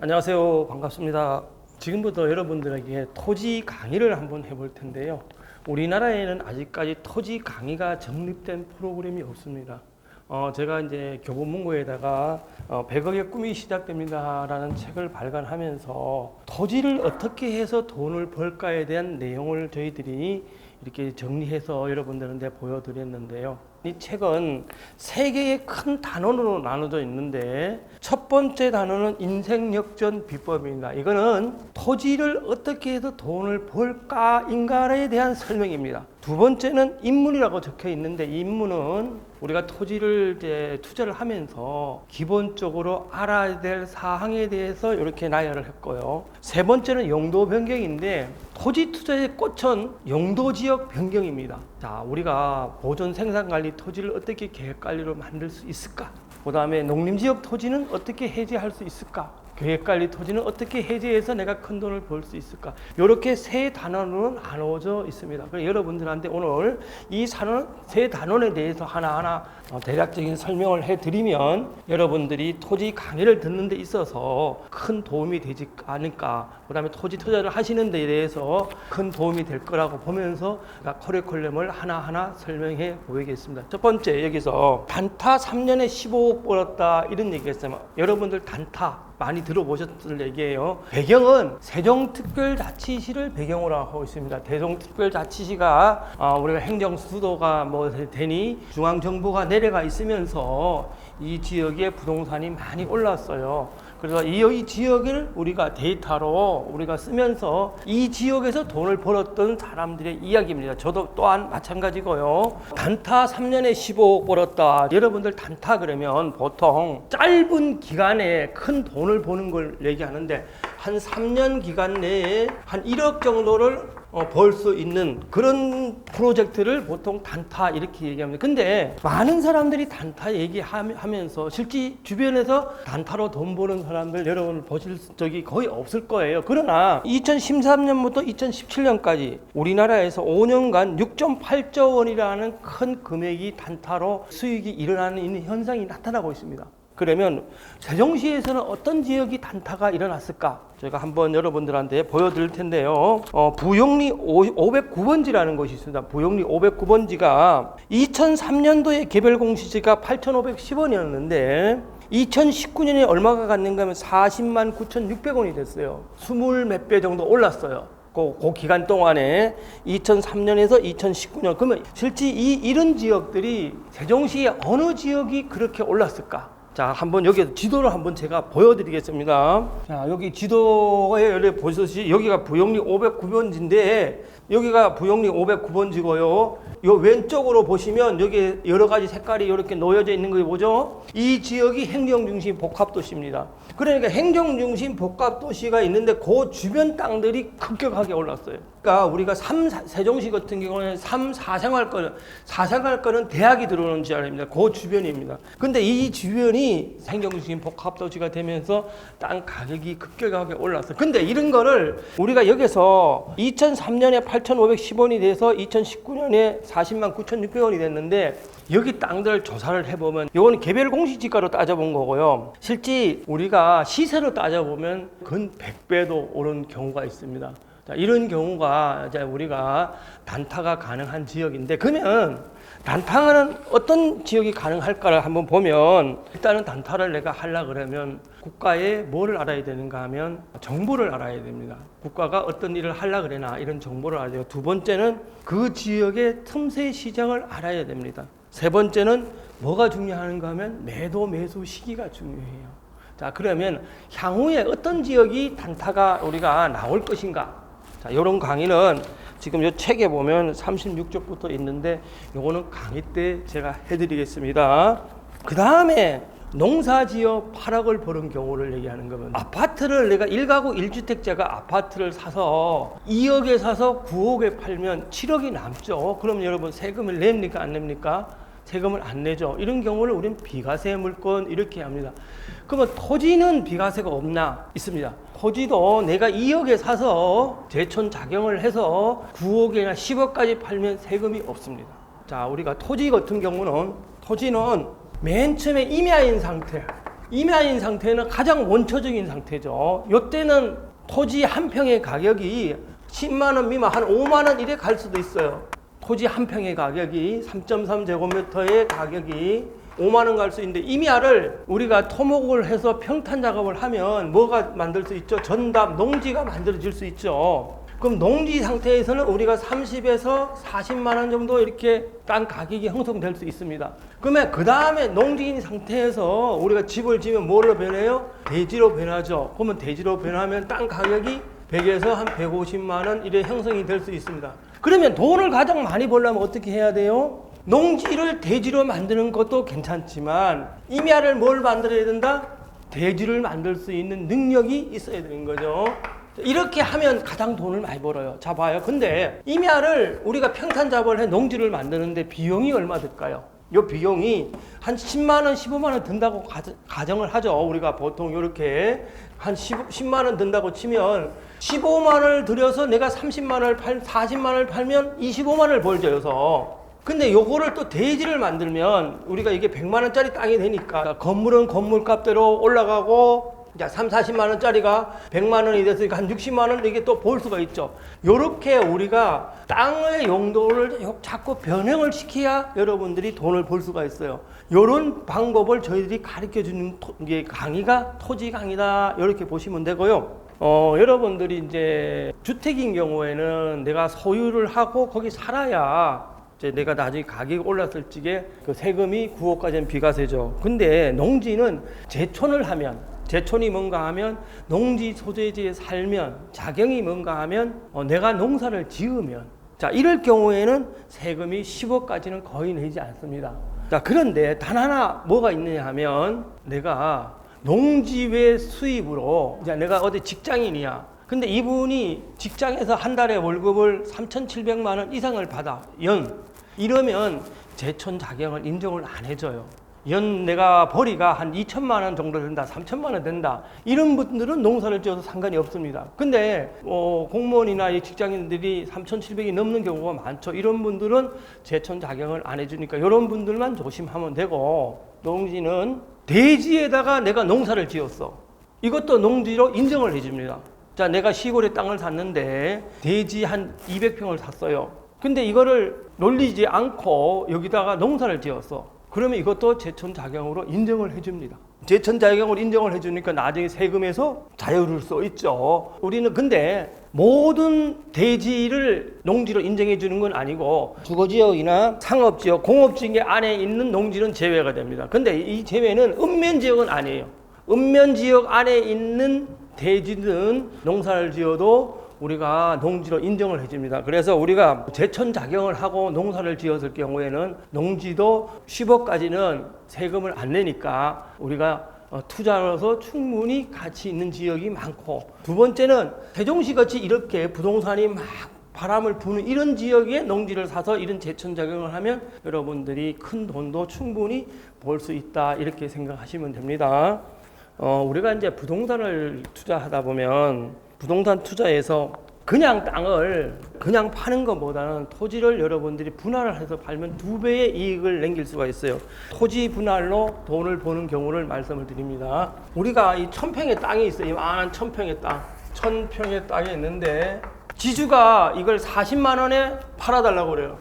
안녕하세요. 반갑습니다. 지금부터 여러분들에게 토지 강의를 한번 해볼 텐데요. 우리나라에는 아직까지 토지 강의가 정립된 프로그램이 없습니다. 제가 이제 교보문고에다가 100억의 꿈이 시작됩니다라는 책을 발간하면서 토지를 어떻게 해서 돈을 벌까에 대한 내용을 저희들이 이렇게 정리해서 여러분들한테 보여드렸는데요. 이 책은 세 개의 큰 단원으로 나눠져 있는데 첫 번째 단원은 인생 역전 비법입니다. 이거는 토지를 어떻게 해서 돈을 벌까인가에 대한 설명입니다. 두 번째는 인문이라고 적혀 있는데 이 인문은 우리가 토지를 이제 투자를 하면서 기본적으로 알아야 될 사항에 대해서 이렇게 나열을 했고요. 세 번째는 용도 변경인데 토지 투자의 꽃은 용도 지역 변경입니다. 자, 우리가 보존 생산 관리 토지를 어떻게 계획 관리로 만들 수 있을까? 그 다음에 농림지역 토지는 어떻게 해지할 수 있을까? 계획관리 토지는 어떻게 해지해서 내가 큰 돈을 벌 수 있을까? 이렇게 세 단원으로 나누어져 있습니다. 그래서 여러분들한테 오늘 이 세 단원에 대해서 하나하나 대략적인 설명을 해드리면 여러분들이 토지 강의를 듣는 데 있어서 큰 도움이 되지 않을까. 그 다음에 토지 투자를 하시는 데 대해서 큰 도움이 될 거라고 보면서 커리큘럼을 하나하나 설명해 보이겠습니다. 첫 번째, 여기서 단타 3년에 15억 벌었다 이런 얘기했어요. 여러분들 단타 많이 들어보셨을 얘기예요. 배경은 세종특별자치시를 배경으로 하고 있습니다. 세종특별자치시가 우리가 행정수도가 되니 중앙정부가 내려가 있으면서 이 지역에 부동산이 많이 올랐어요. 그래서 이 지역을 우리가 데이터로 우리가 쓰면서 이 지역에서 돈을 벌었던 사람들의 이야기입니다. 저도 또한 마찬가지고요. 단타 3년에 15억 벌었다. 여러분들 단타 그러면 보통 짧은 기간에 큰 돈을 버는 걸 얘기하는데 한 3년 기간 내에 한 1억 정도를 벌 수 있는 그런 프로젝트를 보통 단타 이렇게 얘기합니다. 근데 많은 사람들이 단타 얘기하면서 실제 주변에서 단타로 돈 버는 사람들 여러분 보실 적이 거의 없을 거예요. 그러나 2013년부터 2017년까지 우리나라에서 5년간 6.8조 원이라는 큰 금액이 단타로 수익이 일어나는 현상이 나타나고 있습니다. 그러면 세종시에서는 어떤 지역이 단타가 일어났을까? 제가 한번 여러분들한테 보여드릴 텐데요. 부용리 509번지라는 것이 있습니다. 부용리 509번지가 2003년도에 개별 공시지가 8,510원이었는데 2019년에 얼마가 갔는가 하면 40만 9,600원이 됐어요. 20 몇 배 정도 올랐어요. 그 기간 동안에 2003년에서 2019년. 그러면 실제 이런 지역들이 세종시의 어느 지역이 그렇게 올랐을까? 자, 한번 여기 지도를 한번 제가 보여드리겠습니다. 자, 여기 지도에 여기 보시듯이 여기가 부용리 509번지인데 여기가 부용리 509번지고요. 요 왼쪽으로 보시면 여기 여러 가지 색깔이 이렇게 놓여져 있는 거 보죠? 이 지역이 행정중심 복합도시입니다. 그러니까 행정중심 복합도시가 있는데 그 주변 땅들이 급격하게 올랐어요. 그러니까 우리가 세종시 같은 경우는 3, 4생활권은 대학이 들어오는 지역입니다. 그 주변입니다. 근데 이 주변이 행정중심 복합도시가 되면서 땅 가격이 급격하게 올랐어요. 근데 이런 거를 우리가 여기서 2003년에 8,510원이 돼서 2019년에 40만 9,600원이 됐는데 여기 땅들 조사를 해보면 이건 개별 공시지가로 따져본 거고요. 실제 우리가 시세로 따져보면 근 100배도 오른 경우가 있습니다. 자, 이런 경우가 이제 우리가 단타가 가능한 지역인데 그러면 단타는 어떤 지역이 가능할까를 한번 보면 일단은 단타를 내가 하려고 그러면 국가에 뭐를 알아야 되는가 하면 정보를 알아야 됩니다. 국가가 어떤 일을 하려고 그러나 이런 정보를 알아야 돼요. 두 번째는 그 지역의 틈새 시장을 알아야 됩니다. 세 번째는 뭐가 중요한가 하면 매도 매수 시기가 중요해요. 자, 그러면 향후에 어떤 지역이 단타가 우리가 나올 것인가? 자, 이런 강의는 지금 이 책에 보면 36쪽부터 있는데 요거는 강의 때 제가 해드리겠습니다. 그 다음에 농사지어 8억을 버는 경우를 얘기하는 거면 아파트를 내가 1가구 1주택자가 아파트를 사서 2억에 사서 9억에 팔면 7억이 남죠. 그럼 여러분 세금을 냅니까 안 냅니까? 세금을 안 내죠. 이런 경우를 우리는 비과세 물건 이렇게 합니다. 그러면 토지는 비과세가 없나? 있습니다. 토지도 내가 2억에 사서 제촌 작용을 해서 9억이나 10억까지 팔면 세금이 없습니다. 자, 우리가 토지 같은 경우는 토지는 맨 처음에 임야인 상태 임야인 상태는 가장 원초적인 상태죠. 이때는 토지 한 평의 가격이 10만 원 미만 한 5만 원 이래 갈 수도 있어요. 토지 한 평의 가격이 3.3제곱미터의 가격이 5만 원 갈 수 있는데 임야를 우리가 토목을 해서 평탄 작업을 하면 뭐가 만들 수 있죠? 전답, 농지가 만들어질 수 있죠. 그럼 농지 상태에서는 우리가 30에서 40만 원 정도 이렇게 땅 가격이 형성될 수 있습니다. 그러면 그 다음에 농지인 상태에서 우리가 집을 지으면 뭘로 변해요? 대지로 변하죠. 그러면 대지로 변하면 땅 가격이 100에서 한 150만 원 이래 형성이 될 수 있습니다. 그러면 돈을 가장 많이 벌려면 어떻게 해야 돼요? 농지를 대지로 만드는 것도 괜찮지만 임야를 뭘 만들어야 된다? 대지를 만들 수 있는 능력이 있어야 되는 거죠. 이렇게 하면 가장 돈을 많이 벌어요. 자 봐요. 근데 임야를 우리가 평탄 작업을 해 농지를 만드는데 비용이 얼마 들까요? 이 비용이 한 10만 원, 15만 원 든다고 가정을 하죠. 우리가 보통 이렇게 한 10만 원 든다고 치면 15만 원을 들여서 내가 30만 원을 40만 원을 팔면 25만 원을 벌죠. 여기서. 근데 요거를 또 대지를 만들면 우리가 이게 100만 원짜리 땅이 되니까 건물은 건물값대로 올라가고 자, 40만 원짜리가 100만 원이 됐으니까 한 60만 원 이게 또 볼 수가 있죠. 요렇게 우리가 땅의 용도를 자꾸 변형을 시켜야 여러분들이 돈을 벌 수가 있어요. 요런 방법을 저희들이 가르쳐 주는 게 강의가 토지 강의다. 이렇게 보시면 되고요. 여러분들이 이제 주택인 경우에는 내가 소유를 하고 거기 살아야 이제 내가 나중에 가격이 올랐을 적에 그 세금이 9억까지는 비과세죠. 근데 농지는 제촌을 하면 제촌이 뭔가 하면 농지 소재지에 살면 자경이 뭔가 하면 내가 농사를 지으면 자 이럴 경우에는 세금이 10억까지는 거의 내지 않습니다. 자 그런데 단 하나 뭐가 있느냐 하면 내가 농지 외 수입으로 이제 내가 어디 직장인이야. 근데 이분이 직장에서 한 달에 월급을 3,700만 원 이상을 받아 이러면 제촌 자경을 인정을 안 해줘요. 내가 벌이가 한 2천만 원 정도 된다, 3천만 원 된다. 이런 분들은 농사를 지어도 상관이 없습니다. 근데 공무원이나 이 직장인들이 3,700이 넘는 경우가 많죠. 이런 분들은 제촌 자경을 안 해주니까 이런 분들만 조심하면 되고 농지는 대지에다가 내가 농사를 지었어. 이것도 농지로 인정을 해줍니다. 자, 내가 시골에 땅을 샀는데 대지 한 200평을 샀어요. 근데 이거를 놀리지 않고 여기다가 농사를 지었어. 그러면 이것도 제촌 자경으로 인정을 해줍니다. 제촌 자경으로 인정을 해주니까 나중에 세금에서 자유로울 수 있죠. 우리는 근데 모든 대지를 농지로 인정해 주는 건 아니고 주거지역이나 상업지역, 공업지역 안에 있는 농지는 제외가 됩니다. 근데 이 제외는 읍면지역은 아니에요. 읍면지역 안에 있는 대지는 농사를 지어도 우리가 농지로 인정을 해줍니다. 그래서 우리가 제촌 자경을 하고 농사를 지었을 경우에는 농지도 10억까지는 세금을 안 내니까 우리가 투자로서 충분히 가치 있는 지역이 많고 두 번째는 세종시 같이 이렇게 부동산이 막 바람을 부는 이런 지역에 농지를 사서 이런 제촌 자경을 하면 여러분들이 큰 돈도 충분히 벌 수 있다 이렇게 생각하시면 됩니다. 우리가 이제 부동산을 투자하다 보면 부동산 투자에서 그냥 땅을 그냥 파는 것보다는 토지를 여러분들이 분할을 해서 팔면 2배의 이익을 남길 수가 있어요. 토지 분할로 돈을 버는 경우를 말씀을 드립니다. 우리가 이 1000평의 땅이 있어요. 이만한 1000평의 땅. 1000평의 땅이 있는데 지주가 이걸 40만 원에 팔아달라고 그래요.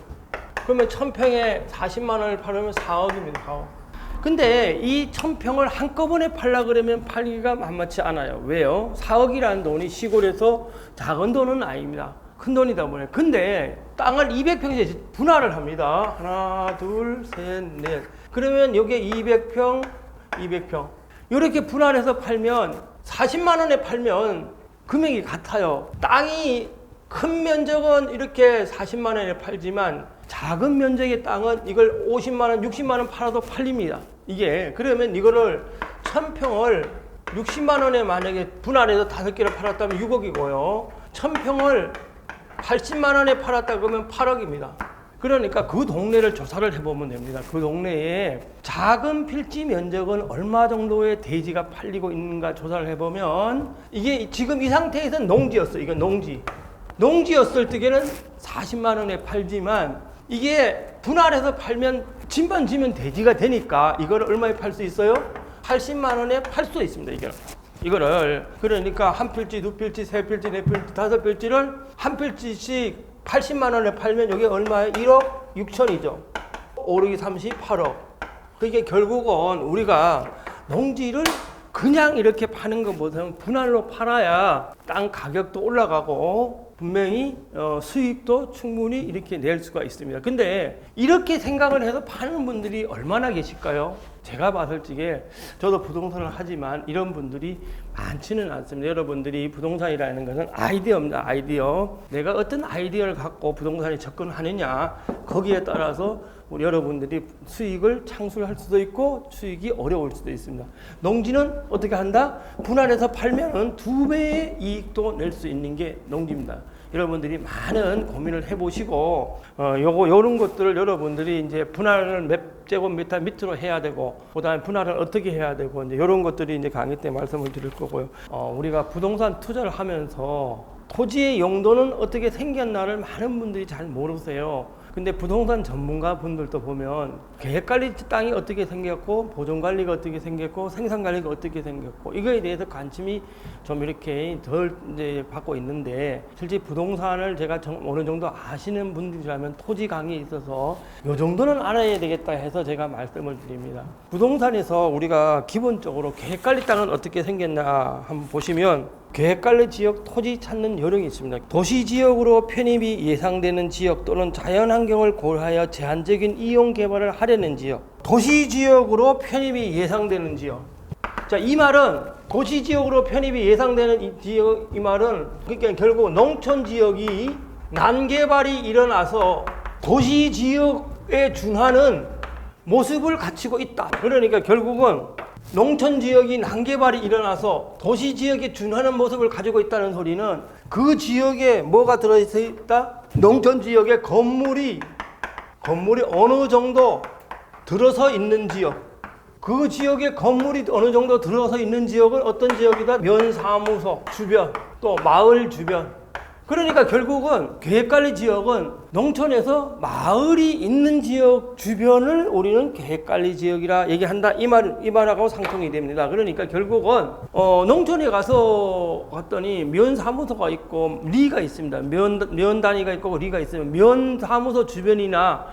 그러면 1000평에 40만 원을 팔으면 4억입니다. 4억. 근데 이 1000평을 한꺼번에 팔라 그러면 팔기가 만만치 않아요. 왜요? 4억이라는 돈이 시골에서 작은 돈은 아닙니다. 큰 돈이다 보니. 근데 땅을 200평에 분할을 합니다. 하나, 둘, 셋, 넷. 그러면 여기에 200평, 200평. 이렇게 분할해서 팔면 40만 원에 팔면 금액이 같아요. 땅이 큰 면적은 이렇게 40만 원에 팔지만 작은 면적의 땅은 이걸 50만 원, 60만 원 팔아도 팔립니다. 이게 그러면 이거를 1000평을 60만 원에 만약에 분할해서 5개를 팔았다면 6억이고요. 1000평을 80만 원에 팔았다 그러면 8억입니다. 그러니까 그 동네를 조사를 해보면 됩니다. 그 동네에 작은 필지 면적은 얼마 정도의 대지가 팔리고 있는가 조사를 해보면 이게 지금 이 상태에서는 농지였어요. 이건 농지. 농지였을 때에는 40만 원에 팔지만 이게 분할해서 팔면 진반 지면 대지가 되니까 이걸 얼마에 팔 수 있어요? 80만 원에 팔 수 있습니다. 이거를 그러니까 한 필지, 두 필지, 세 필지, 네 필지, 다섯 필지를 한 필지씩 80만 원에 팔면 이게 얼마예요? 1억 6천이죠. 5르기 38억. 그게 결국은 우리가 농지를 그냥 이렇게 파는 것보다는 분할로 팔아야 땅 가격도 올라가고 분명히 수익도 충분히 이렇게 낼 수가 있습니다. 근데 이렇게 생각을 해서 파는 분들이 얼마나 계실까요? 제가 봤을 적에 저도 부동산을 하지만 이런 분들이 많지는 않습니다. 여러분들이 부동산이라는 것은 아이디어입니다. 아이디어. 내가 어떤 아이디어를 갖고 부동산에 접근하느냐 거기에 따라서 우리 여러분들이 수익을 창출할 수도 있고 수익이 어려울 수도 있습니다. 농지는 어떻게 한다? 분할해서 팔면은 2배의 이익도 낼 수 있는 게 농지입니다. 여러분들이 많은 고민을 해보시고 요런 것들을 여러분들이 이제 분할을 몇 제곱미터 밑으로 해야 되고 그다음에 분할을 어떻게 해야 되고 이제 요런 것들이 이제 강의 때 말씀을 드릴 거고요. 우리가 부동산 투자를 하면서 토지의 용도는 어떻게 생겼나를 많은 분들이 잘 모르세요. 근데 부동산 전문가 분들도 보면 계획관리 땅이 어떻게 생겼고 보존관리가 어떻게 생겼고 생산관리가 어떻게 생겼고 이거에 대해서 관심이 좀 이렇게 덜 이제 받고 있는데 실제 부동산을 제가 어느 정도 아시는 분들이라면 토지 강의에 있어서 요 정도는 알아야 되겠다 해서 제가 말씀을 드립니다. 부동산에서 우리가 기본적으로 계획관리 땅은 어떻게 생겼나 한번 보시면 계획관리 지역 토지 찾는 요령이 있습니다. 도시지역으로 편입이 예상되는 지역 또는 자연환경을 고려하여 제한적인 이용 개발을 하려는 지역. 도시지역으로 편입이 예상되는 지역. 자, 이 말은 도시지역으로 편입이 예상되는 이 말은 그러니까 결국 농촌지역이 난개발이 일어나서 도시지역에 준하는 모습을 갖추고 있다. 그러니까 결국은 농촌지역이 난개발이 일어나서 도시지역에 준하는 모습을 가지고 있다는 소리는 그 지역에 뭐가 들어있다? 농촌지역에 건물이 어느 정도 들어서 있는 지역. 그 지역에 건물이 어느 정도 들어서 있는 지역은 어떤 지역이다? 면사무소 주변, 또 마을 주변. 그러니까 결국은 계획관리 지역은 농촌에서 마을이 있는 지역 주변을 우리는 계획관리 지역이라 얘기한다. 이 말하고 상통이 됩니다. 그러니까 결국은 농촌에 갔더니 면사무소가 있고 리가 있습니다. 면 단위가 있고 리가 있으면 면사무소 주변이나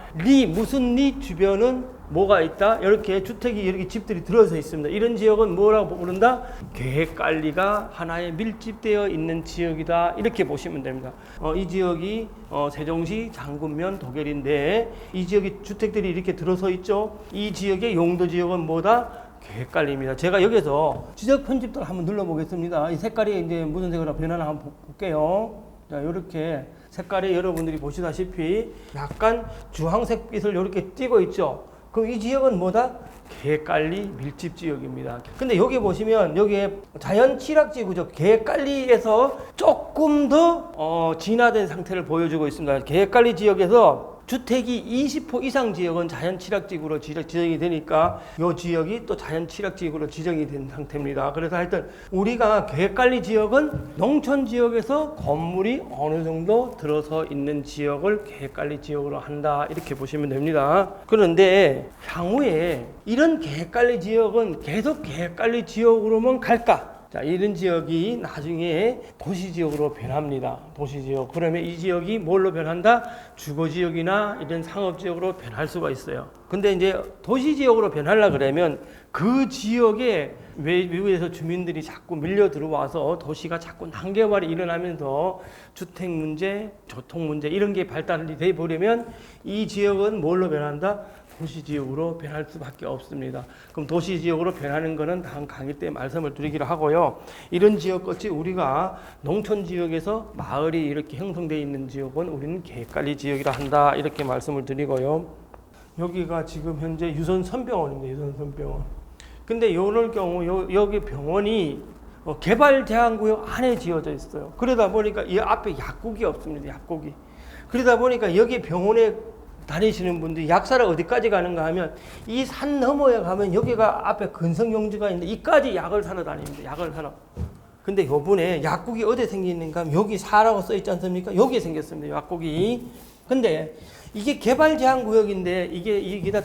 무슨 리 주변은 뭐가 있다? 이렇게 주택이 이렇게 집들이 들어서 있습니다. 이런 지역은 뭐라고 부른다? 계획관리가 하나에 밀집되어 있는 지역이다. 이렇게 보시면 됩니다. 이 지역이 세종시 장군면 도결인데 이 지역이 주택들이 이렇게 들어서 있죠. 이 지역의 용도 지역은 뭐다? 계획관리입니다. 제가 여기서 지적 편집도를 한번 눌러보겠습니다. 이 색깔이 이제 무슨 색으로 변하나 한번 볼게요. 자, 이렇게 색깔이 여러분들이 보시다시피 약간 주황색 빛을 이렇게 띄고 있죠. 그럼 이 지역은 뭐다? 계획관리 밀집 지역입니다. 근데 여기 보시면 여기에 자연 취락지구죠. 계획관리에서 조금 더 진화된 상태를 보여주고 있습니다. 계획관리 지역에서 주택이 20호 이상 지역은 자연 취락지구로 지정이 되니까 이 지역이 또 자연 취락지구로 지정이 된 상태입니다. 그래서 하여튼 우리가 계획관리 지역은 농촌 지역에서 건물이 어느 정도 들어서 있는 지역을 계획관리 지역으로 한다. 이렇게 보시면 됩니다. 그런데 향후에 이런 계획관리 지역은 계속 계획관리 지역으로만 갈까? 자, 이런 지역이 나중에 도시지역으로 변합니다. 도시지역. 그러면 이 지역이 뭘로 변한다? 주거지역이나 이런 상업지역으로 변할 수가 있어요. 근데 이제 도시지역으로 변하려 그러면 그 지역에 외부에서 주민들이 자꾸 밀려 들어와서 도시가 자꾸 난개발이 일어나면서 주택 문제, 교통 문제 이런 게 발달이 돼 버리면 이 지역은 뭘로 변한다? 도시지역으로 변할 수밖에 없습니다. 그럼 도시지역으로 변하는 것은 다음 강의 때 말씀을 드리기로 하고요. 이런 지역같이 우리가 농촌지역에서 마을이 이렇게 형성되어 있는 지역은 우리는 계획관리 지역이라 한다. 이렇게 말씀을 드리고요. 여기가 지금 현재 유선선병원입니다. 유선선병원. 근데 이럴 경우 여기 병원이 개발 제한구역 안에 지어져 있어요. 그러다 보니까 이 앞에 약국이 없습니다. 약국이. 그러다 보니까 여기 병원에 다니시는 분들이 약사를 어디까지 가는가 하면 이 산 너머에 가면 여기가 앞에 근성용지가 있는데 이까지 약을 사러 다닙니다. 약을 사러. 근데 요번에 약국이 어디 생기는가 하면 여기 사라고 써 있지 않습니까? 여기에 생겼습니다. 약국이. 근데 이게 개발 제한 구역인데 이게 여기다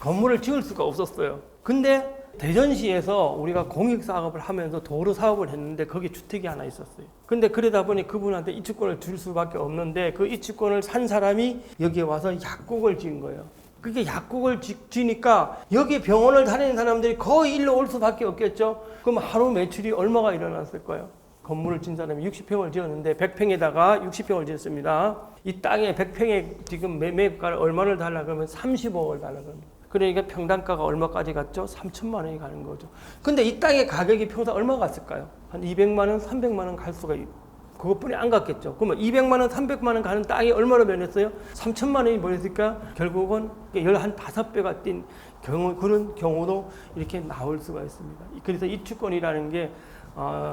건물을 지을 수가 없었어요. 근데 대전시에서 우리가 공익 사업을 하면서 도로 사업을 했는데 거기 주택이 하나 있었어요. 근데 그러다 보니 그분한테 이주권을 줄 수밖에 없는데 그 이주권을 산 사람이 여기에 와서 약국을 지은 거예요. 그게 약국을 지니까 여기 병원을 다니는 사람들이 거의 일로 올 수밖에 없겠죠. 그럼 하루 매출이 얼마가 일어났을 거예요? 건물을 진 사람이 60평을 지었는데 100평에다가 60평을 지었습니다. 이 땅에 100평에 지금 매매가를 얼마를 달라 그러면 35억을 달라 그럽니다. 그러니까 평당가가 얼마까지 갔죠? 3천만 원이 가는 거죠. 근데 이 땅의 가격이 평당 얼마 갔을까요? 한 200만 원, 300만 원 갈 수가 그것뿐이 안 갔겠죠. 그러면 200만 원, 300만 원 가는 땅이 얼마로 변했어요? 3천만 원이 변했으니까 결국은 15배가 뛴 경우, 그런 경우도 이렇게 나올 수가 있습니다. 그래서 이주권이라는 게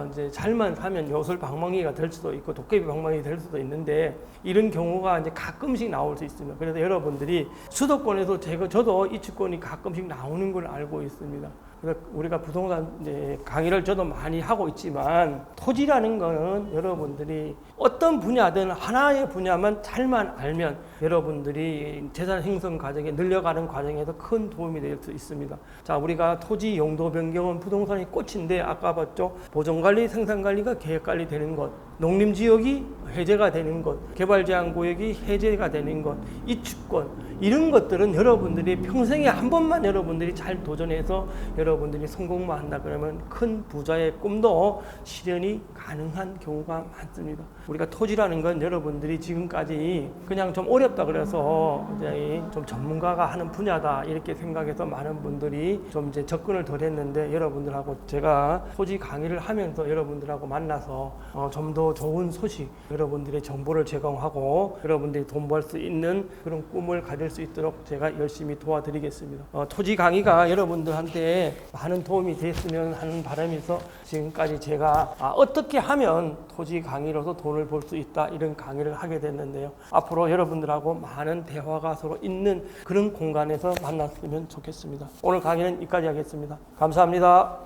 이제 잘만 사면 요술 방망이가 될 수도 있고 도깨비 방망이 될 수도 있는데 이런 경우가 이제 가끔씩 나올 수 있습니다. 그래서 여러분들이 수도권에서 저도 이주권이 가끔씩 나오는 걸 알고 있습니다. 그래서 우리가 부동산 이제 강의를 저도 많이 하고 있지만 토지라는 거는 여러분들이 어떤 분야든 하나의 분야만 잘만 알면 여러분들이 재산 형성 과정에 늘려가는 과정에서 큰 도움이 될 수 있습니다. 자, 우리가 토지 용도 변경은 부동산이 꽃인데 아까 봤죠? 보존관리, 생산관리가 계획관리 되는 것, 농림지역이 해제가 되는 것, 개발제한구역이 해제가 되는 것, 이주권 이런 것들은 여러분들이 평생에 한 번만 여러분들이 잘 도전해서 여러분들이 성공만 한다 그러면 큰 부자의 꿈도 실현이 가능한 경우가 많습니다. 우리가 토지라는 건 여러분들이 지금까지 그냥 좀 어렵다 그래서 이제 좀 전문가가 하는 분야다 이렇게 생각해서 많은 분들이 좀 이제 접근을 덜 했는데 여러분들하고 제가 토지 강의를 하면서 여러분들하고 만나서 좀 더 좋은 소식 여러분들의 정보를 제공하고 여러분들이 돈 벌 수 있는 그런 꿈을 가질 수 있도록 제가 열심히 도와드리겠습니다. 토지 강의가 여러분들한테 많은 도움이 됐으면 하는 바람에서 지금까지 제가 어떻게 하면 토지 강의로서 돈을 벌 수 있다 이런 강의를 하게 됐는데요. 앞으로 여러분들하고 많은 대화가 서로 있는 그런 공간에서 만났으면 좋겠습니다. 오늘 강의는 여기까지 하겠습니다. 감사합니다.